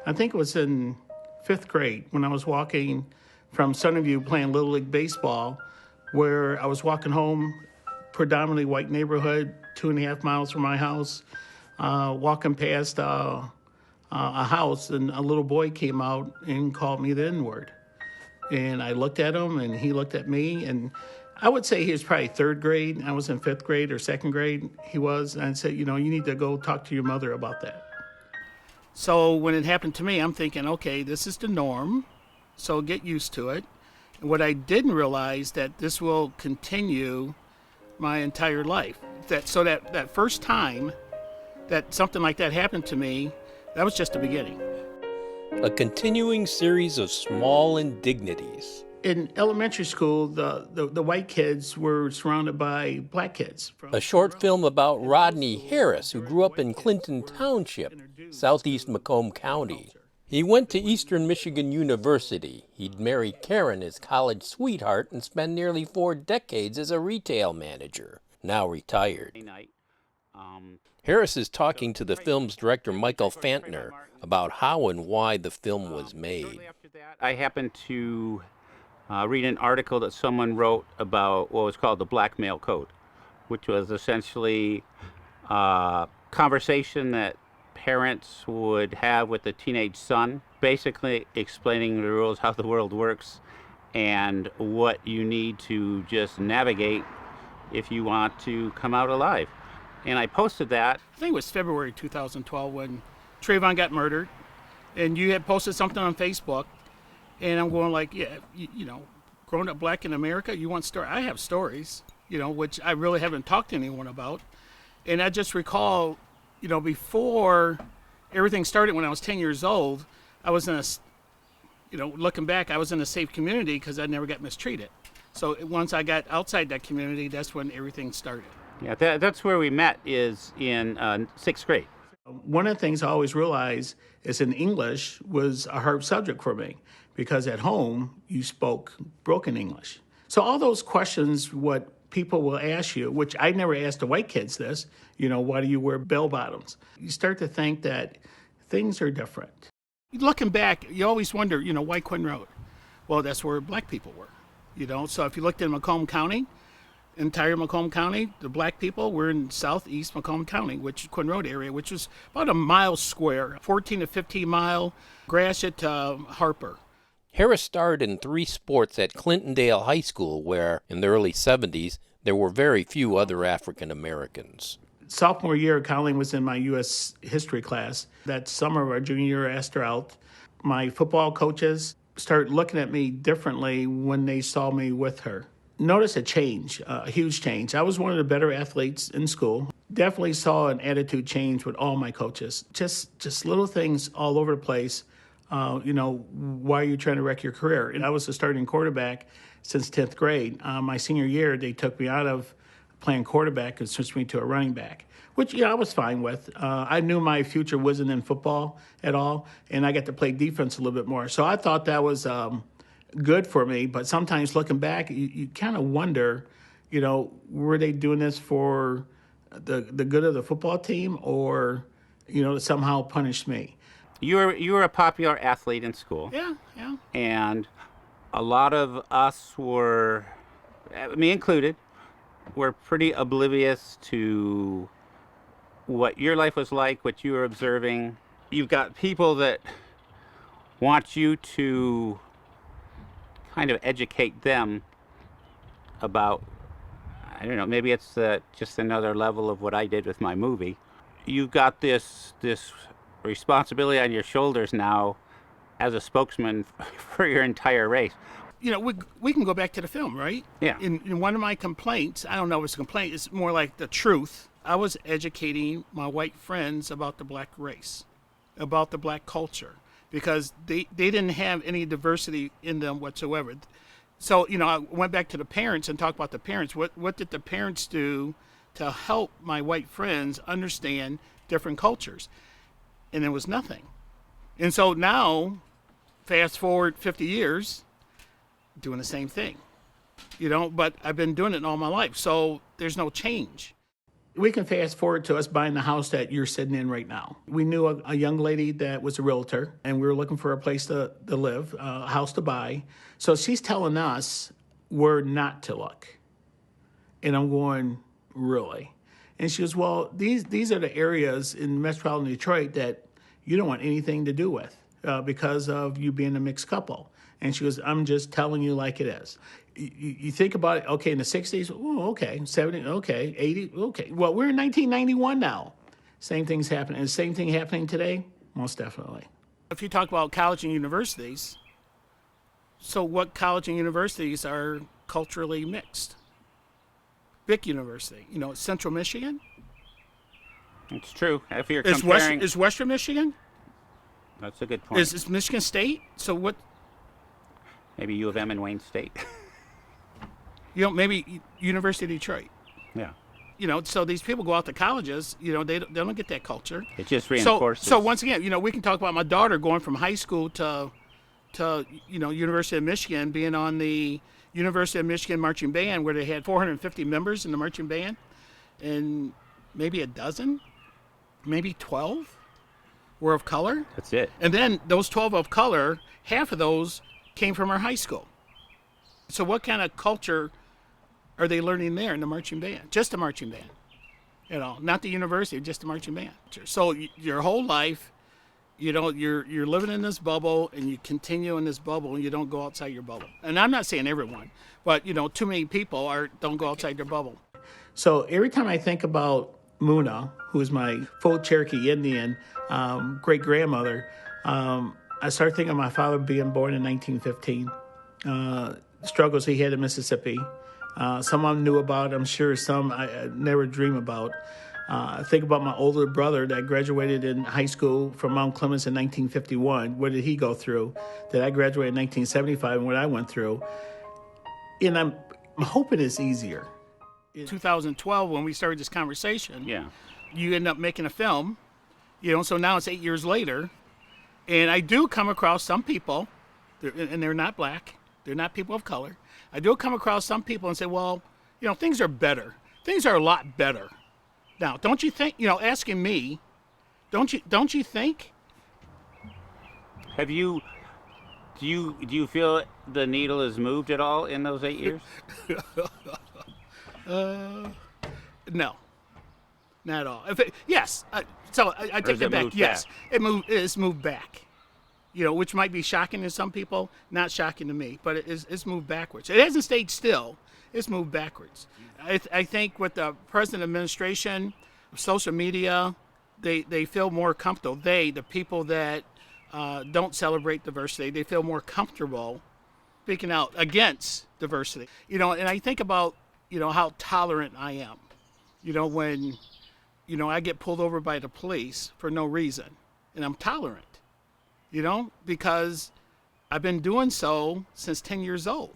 I think it was in 5th grade when I was walking from Sunnyview playing Little League Baseball, where I was walking home, predominantly white neighborhood, 2.5 miles from my house, walking past a house, and a little boy came out and called me the N-word. And I looked at him, and he looked at me, and I would say he was probably 3rd grade. I was in 5th grade or 2nd grade. He was, and I said, you need to go talk to your mother about that. So when it happened to me, I'm thinking, okay, this is the norm, so get used to it. And what I didn't realize that this will continue my entire life. That first time that something like that happened to me, that was just the beginning. A continuing series of small indignities. In elementary school, the white kids were surrounded by black kids. A short film about Rodney Harris, who grew up in Clinton Township, southeast Macomb County. He went to Eastern Michigan University. He'd marry Karen, his college sweetheart, and spend nearly 4 decades as a retail manager, now retired. Harris is talking to the film's director, Michael Pfaendtner, about how and why the film was made. I happened to read an article that someone wrote about what was called the blackmail code, which was essentially a conversation that parents would have with a teenage son, basically explaining the rules, how the world works, and what you need to just navigate if you want to come out alive. And I posted that. I think it was February 2012 when Trayvon got murdered, and you had posted something on Facebook, and I'm going like, yeah, growing up black in America, you want stories? I have stories, which I really haven't talked to anyone about. And I just recall, before everything started when I was 10 years old, I was in looking back, I was in a safe community because I never got mistreated. So once I got outside that community, that's when everything started. Yeah, that's where we met, is in 6th grade. One of the things I always realized is in English was a hard subject for me because at home you spoke broken English. So all those questions, what people will ask you, which I never asked the white kids this, why do you wear bell bottoms? You start to think that things are different. Looking back, you always wonder, why Quinn Road? Well, that's where black people were, So if you looked in Macomb County, entire Macomb County, the black people were in southeast Macomb County, which is Quinn Road area, which was about a mile square, 14 to 15 mile, Gratiot to Harper. Harris starred in 3 sports at Clintondale High School, where, in the early 70s, there were very few other African Americans. Sophomore year, Colleen was in my U.S. history class. That summer of our junior year, I asked her out. My football coaches started looking at me differently when they saw me with her. Notice a change, a huge change. I was one of the better athletes in school. Definitely saw an attitude change with all my coaches. Just little things all over the place. Why are you trying to wreck your career? And I was a starting quarterback since 10th grade. My senior year, they took me out of playing quarterback and switched me to a running back, which I was fine with. I knew my future wasn't in football at all, and I got to play defense a little bit more. So I thought that was good for me, but sometimes looking back, you kind of wonder, were they doing this for the good of the football team or, to somehow punish me? You were a popular athlete in school. Yeah. And a lot of us were, me included, were pretty oblivious to what your life was like, what you were observing. You've got people that want you to kind of educate them about, I don't know, maybe it's just another level of what I did with my movie. You've got this responsibility on your shoulders now as a spokesman for your entire race. We can go back to the film, right? Yeah. In one of my complaints, I don't know if it's a complaint, it's more like the truth. I was educating my white friends about the black race, about the black culture, because they didn't have any diversity in them whatsoever. So, I went back to the parents and talked about the parents. What did the parents do to help my white friends understand different cultures? And there was nothing. And so now, fast forward 50 years, doing the same thing, but I've been doing it all my life. So there's no change. We can fast forward to us buying the house that you're sitting in right now. We knew a young lady that was a realtor, and we were looking for a place to live, a house to buy. So she's telling us where not to look. And I'm going, really? And she goes, well, these are the areas in metropolitan Detroit that you don't want anything to do with because of you being a mixed couple. And she goes, I'm just telling you like it is. You think about it, okay, in the 60s, oh, okay, 70, okay, 80, okay. Well, we're in 1991 now. Same thing's happening. Is the same thing happening today? Most definitely. If you talk about college and universities, so what college and universities are culturally mixed? Vic University, Central Michigan. It's true. If you're comparing... Is Western Michigan? That's a good point. Is Michigan State? So what? Maybe U of M and Wayne State. Maybe University of Detroit. Yeah. So these people go out to colleges, they don't get that culture. It just reinforces. So once again, we can talk about my daughter going from high school to University of Michigan, being on the University of Michigan marching band, where they had 450 members in the marching band, and maybe a dozen, maybe 12 were of color. That's it. And then those 12 of color, half of those came from our high school. So what kind of culture are they learning there in the marching band? Just the marching band, not the university, just the marching band. So your whole life, you're living in this bubble, and you continue in this bubble, and you don't go outside your bubble. And I'm not saying everyone, but too many people don't go outside their bubble. So every time I think about Muna, who's my full Cherokee Indian great grandmother, I start thinking of my father being born in 1915. Struggles he had in Mississippi. Some I knew about, I'm sure some I never dream about. I think about my older brother that graduated in high school from Mount Clemens in 1951. What did he go through? That I graduated in 1975 and what I went through. And I'm hoping it's easier. In 2012, when we started this conversation, you end up making a film, so now it's 8 years later. And I do come across some people, and they're not black, they're not people of color. I do come across some people and say, well, things are better. Things are a lot better. Now, don't you think, asking me, don't you think? Do you feel the needle has moved at all in those 8 years? No, not at all. Yes, so I take that back. Yes, it's moved back. Which might be shocking to some people, not shocking to me, but it's moved backwards. It hasn't stayed still. It's moved backwards. I think with the present administration, social media, they feel more comfortable. The people that don't celebrate diversity, they feel more comfortable speaking out against diversity. And I think about, how tolerant I am. When, I get pulled over by the police for no reason, and I'm tolerant, because I've been doing so since 10 years old.